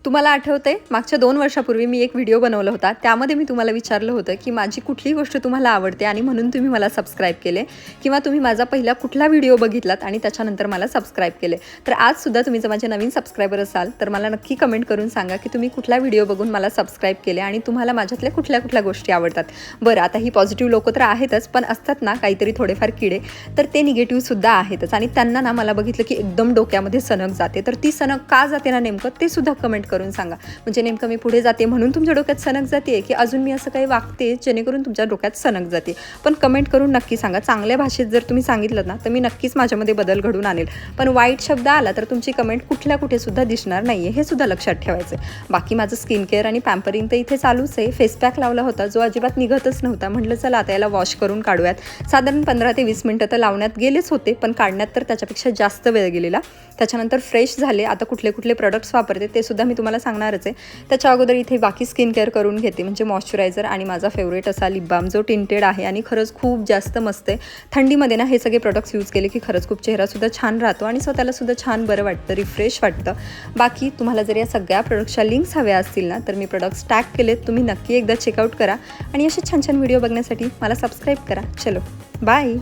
तुम्हाला आठवतंय मागच्या 2 वर्षापूर्वी मी एक व्हिडिओ बनवला होता. त्यामध्ये मी तुम्हाला विचारलं होतं की माझी कुठली गोष्ट तुम्हाला आवडते आणि म्हणून तुम्ही मला सबस्क्राईब केले, किंवा तुम्ही माझा पहिला कुठला व्हिडिओ बघितलात आणि त्याच्यानंतर मला सबस्क्राईब केले. तर आजसुद्धा तुम्ही जर माझे नवीन सबस्क्रायबर असाल तर मला नक्की कमेंट करून सांगा की तुम्ही कुठला व्हिडिओ बघून मला सबस्क्राईब केले आणि तुम्हाला माझ्यातल्या कुठल्या गोष्टी आवडतात. बरं, आता ही पॉझिटिव्ह लोकं तर आहेतच, पण असतात ना काहीतरी थोडेफार किडे, तर ते निगेटिव्हसुद्धा आहेतच. आणि त्यांना ना मला बघितलं की एकदम डोक्यामध्ये सनक जाते. तर ती सनक का जाते ना नेमकं ते सुद्धा कमेंट करून सांगा. म्हणजे नेमकं मी पुढे जाते म्हणून तुमच्या डोक्यात सनक जाते, की अजून मी असं काही वागते जेणेकरून तुमच्या डोक्यात सनक जाते. पण कमेंट करून नक्की सांगा. चांगल्या भाषेत जर तुम्ही सांगितलं ना तर मी नक्कीच माझ्यामध्ये बदल घडून आणेल. पण वाईट शब्द आला तर तुमची कमेंट कुठे सुद्धा दिसणार नाही आहे, हे सुद्धा लक्षात ठेवायचं आहे. बाकी माझं स्किन केअर आणि पॅम्परिंग तर इथे चालूच आहे. फेस पॅक लावला होता जो अजिबात निघतच नव्हता. म्हटलं चला आता याला वॉश करून काढूयात. साधारण 15 ते 20 मिनटं तर लावण्यात गेलेच होते, पण काढण्यात तर त्याच्यापेक्षा जास्त वेळ गेलेला. त्याच्यानंतर फ्रेश झाले. आता कुठले प्रोडक्ट्स वापरते ते सुद्धा मी तुम्हाला सांगणारच आहे. त्याच्या अगोदर इथे बाकी स्किन केअर करून घेते, म्हणजे मॉइश्चरायझर आणि माझा फेवरेट असा लिप बाम जो टिंटेड आहे आणि खरंच खूप जास्त मस्त आहे. थंडीमध्ये ना हे सगळे प्रोडक्ट्स यूज केले की खरंच खूप चेहरासुद्धा छान राहतो आणि स्वतःला सुद्धा छान बरं वाटतं, रिफ्रेश वाटतं. बाकी तुम्हाला जर या सगळ्या प्रोडक्ट्सच्या लिंक्स हव्या असतील ना तर मी प्रोडक्ट्स टॅग केलेत, तुम्ही नक्की एकदा चेकआउट करा आणि असे छान व्हिडिओ बघण्यासाठी मला सबस्क्राईब करा. चलो बाय.